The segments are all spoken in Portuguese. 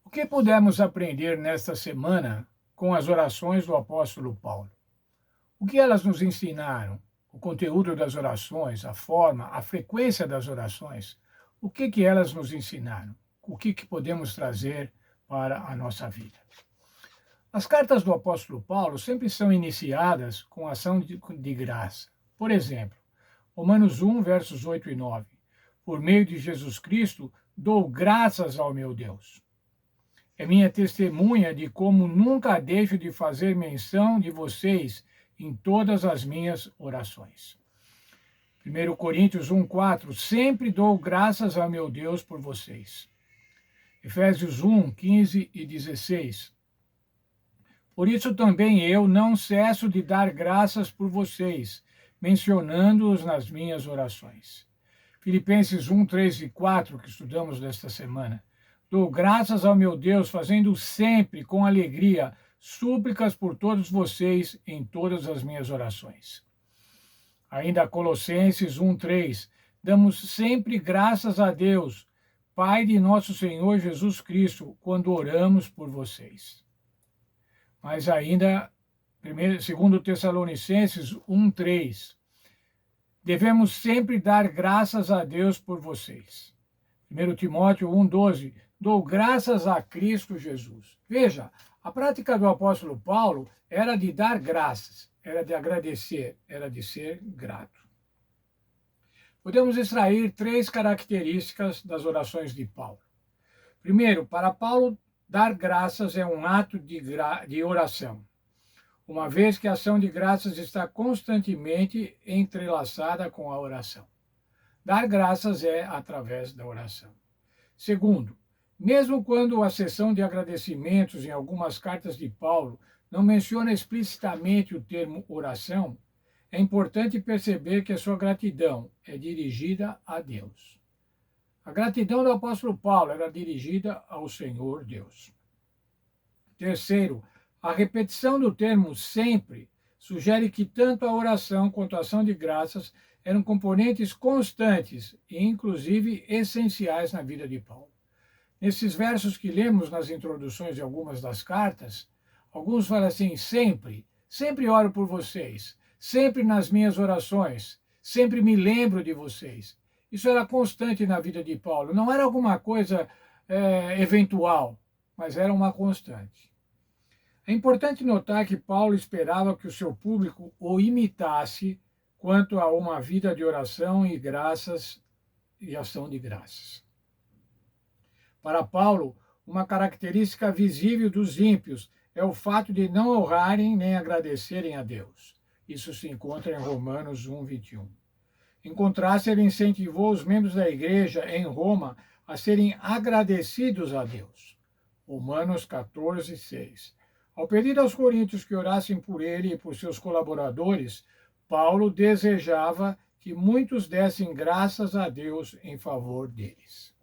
O que pudemos aprender nesta semana com as orações do apóstolo Paulo? O que elas nos ensinaram? O conteúdo das orações, a forma, a frequência das orações? O que elas nos ensinaram? O que podemos trazer para a nossa vida? As cartas do apóstolo Paulo sempre são iniciadas com ação de graça. Por exemplo, Romanos 1, versos 8 e 9. Por meio de Jesus Cristo, dou graças ao meu Deus. É minha testemunha de como nunca deixo de fazer menção de vocês em todas as minhas orações. 1 Coríntios 1:4, sempre dou graças ao meu Deus por vocês. Efésios 1:15 e 16. Por isso também eu não cesso de dar graças por vocês, mencionando-os nas minhas orações. Filipenses 1:3 e 4, que estudamos nesta semana. Dou graças ao meu Deus, fazendo sempre com alegria súplicas por todos vocês em todas as minhas orações. Ainda Colossenses 1:3, damos sempre graças a Deus, Pai de nosso Senhor Jesus Cristo, quando oramos por vocês. Mas ainda, 2 Tessalonicenses 1:3, devemos sempre dar graças a Deus por vocês. 1 Timóteo 1:12, dou graças a Cristo Jesus. Veja, a prática do apóstolo Paulo era de dar graças, era de agradecer, era de ser grato. Podemos extrair 3 características das orações de Paulo. Primeiro, para Paulo, dar graças é um ato de oração, uma vez que a ação de graças está constantemente entrelaçada com a oração. Dar graças é através da oração. Segundo, mesmo quando a seção de agradecimentos em algumas cartas de Paulo não menciona explicitamente o termo oração, é importante perceber que a sua gratidão é dirigida a Deus. A gratidão do apóstolo Paulo era dirigida ao Senhor Deus. Terceiro, a repetição do termo sempre sugere que tanto a oração quanto a ação de graças eram componentes constantes e, inclusive, essenciais na vida de Paulo. Nesses versos que lemos nas introduções de algumas das cartas, alguns falam assim: sempre oro por vocês, sempre nas minhas orações, sempre me lembro de vocês. Isso era constante na vida de Paulo, não era alguma coisa eventual, mas era uma constante. É importante notar que Paulo esperava que o seu público o imitasse quanto a uma vida de oração e graças e ação de graças. Para Paulo, uma característica visível dos ímpios é o fato de não honrarem nem agradecerem a Deus. Isso se encontra em Romanos 1:21. Em contraste, ele incentivou os membros da igreja em Roma a serem agradecidos a Deus. Romanos 14:6. Ao pedir aos coríntios que orassem por ele e por seus colaboradores, Paulo desejava que muitos dessem graças a Deus em favor deles.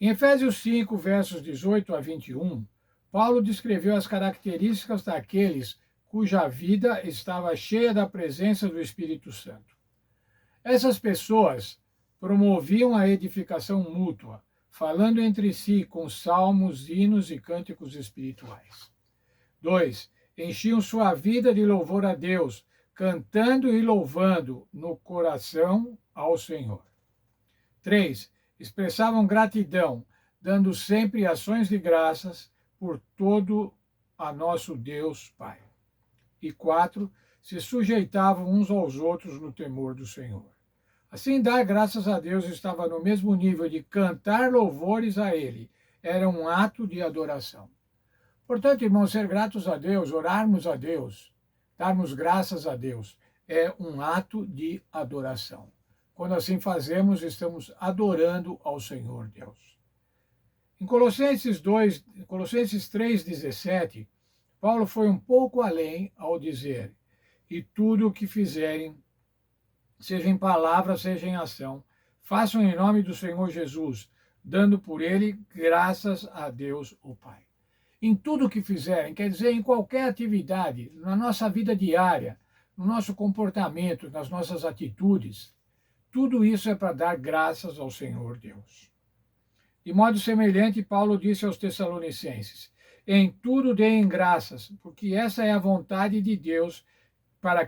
Em Efésios 5, versos 18 a 21, Paulo descreveu as características daqueles cuja vida estava cheia da presença do Espírito Santo. Essas pessoas promoviam a edificação mútua, falando entre si com salmos, hinos e cânticos espirituais. 2. Enchiam sua vida de louvor a Deus, cantando e louvando no coração ao Senhor. 3. Expressavam gratidão, dando sempre ações de graças por todo a nosso Deus Pai. E 4. Se sujeitavam uns aos outros no temor do Senhor. Assim, dar graças a Deus estava no mesmo nível de cantar louvores a Ele. Era um ato de adoração. Portanto, irmãos, ser gratos a Deus, orarmos a Deus, darmos graças a Deus, é um ato de adoração. Quando assim fazemos, estamos adorando ao Senhor Deus. Em Colossenses 3:17, Paulo foi um pouco além ao dizer: e tudo o que fizerem, seja em palavra, seja em ação, façam em nome do Senhor Jesus, dando por ele graças a Deus o Pai. Em tudo o que fizerem, quer dizer, em qualquer atividade, na nossa vida diária, no nosso comportamento, nas nossas atitudes, tudo isso é para dar graças ao Senhor Deus. De modo semelhante, Paulo disse aos Tessalonicenses: em tudo deem graças, porque essa é a vontade de Deus para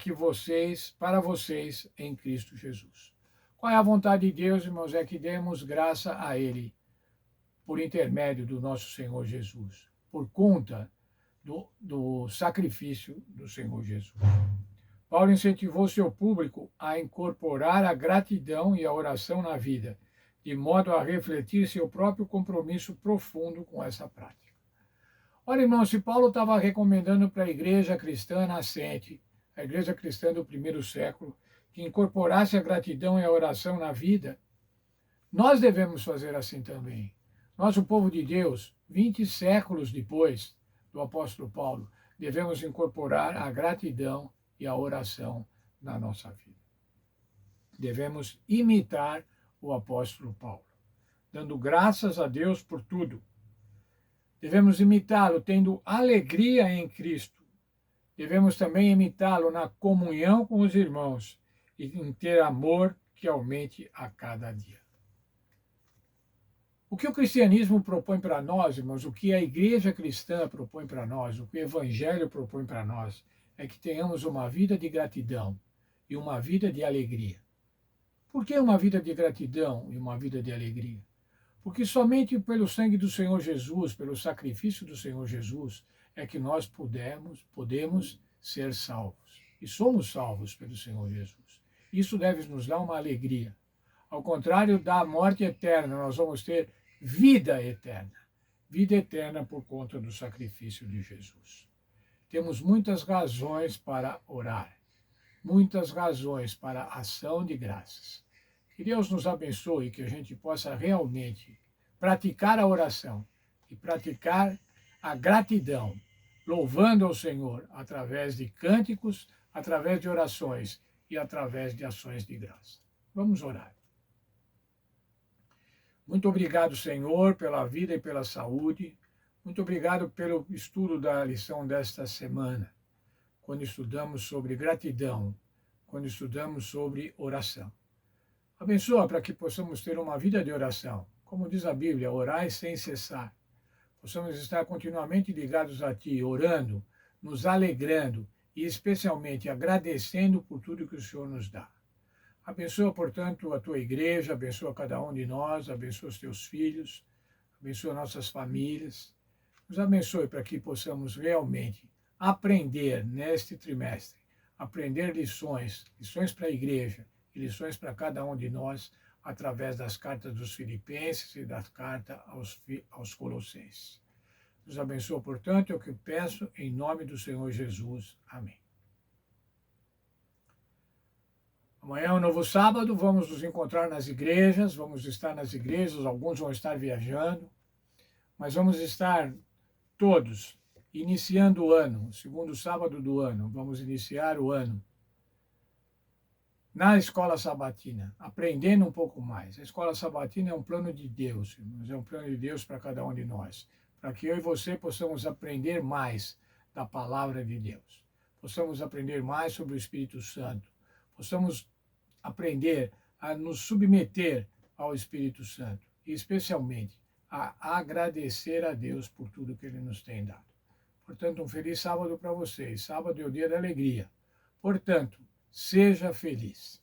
vocês em Cristo Jesus. Qual é a vontade de Deus, irmãos? É que demos graça a Ele, por intermédio do nosso Senhor Jesus, por conta do sacrifício do Senhor Jesus. Paulo incentivou seu público a incorporar a gratidão e a oração na vida, de modo a refletir seu próprio compromisso profundo com essa prática. Olha, irmão, se Paulo estava recomendando para a igreja cristã nascente, a igreja cristã do primeiro século, que incorporasse a gratidão e a oração na vida, nós devemos fazer assim também. Nós, o povo de Deus, 20 séculos depois do apóstolo Paulo, devemos incorporar a gratidão e a oração na nossa vida. Devemos imitar o apóstolo Paulo, dando graças a Deus por tudo. Devemos imitá-lo tendo alegria em Cristo. Devemos também imitá-lo na comunhão com os irmãos e em ter amor que aumente a cada dia. O que o cristianismo propõe para nós, irmãos, o que a igreja cristã propõe para nós, o que o evangelho propõe para nós, é que tenhamos uma vida de gratidão e uma vida de alegria. Por que uma vida de gratidão e uma vida de alegria? Porque somente pelo sangue do Senhor Jesus, pelo sacrifício do Senhor Jesus, é que nós podemos ser salvos. E somos salvos pelo Senhor Jesus. Isso deve nos dar uma alegria. Ao contrário da morte eterna, nós vamos ter vida eterna. Vida eterna por conta do sacrifício de Jesus. Temos muitas razões para orar. Muitas razões para ação de graças. Que Deus nos abençoe, que a gente possa realmente praticar a oração e praticar a gratidão, louvando ao Senhor através de cânticos, através de orações e através de ações de graça. Vamos orar. Muito obrigado, Senhor, pela vida e pela saúde. Muito obrigado pelo estudo da lição desta semana, quando estudamos sobre gratidão, quando estudamos sobre oração. Abençoa para que possamos ter uma vida de oração. Como diz a Bíblia, orai sem cessar. Possamos estar continuamente ligados a Ti, orando, nos alegrando e especialmente agradecendo por tudo que o Senhor nos dá. Abençoa, portanto, a Tua igreja, abençoa cada um de nós, abençoa os Teus filhos, abençoa nossas famílias. Nos abençoe para que possamos realmente aprender neste trimestre, aprender lições para a igreja, e lições para cada um de nós, através das cartas dos Filipenses e da carta aos Colossenses. Nos abençoa, portanto, é o que peço em nome do Senhor Jesus. Amém. Amanhã é um novo sábado, vamos nos encontrar nas igrejas, vamos estar nas igrejas, alguns vão estar viajando, mas vamos estar todos iniciando o ano, o segundo sábado do ano, vamos iniciar o ano na escola sabatina, aprendendo um pouco mais. A escola sabatina é um plano de Deus, irmãos, é um plano de Deus para cada um de nós, para que eu e você possamos aprender mais da palavra de Deus, possamos aprender mais sobre o Espírito Santo, possamos aprender a nos submeter ao Espírito Santo e especialmente a agradecer a Deus por tudo que Ele nos tem dado. Portanto, um feliz sábado para vocês. Sábado é o dia da alegria. Portanto, seja feliz.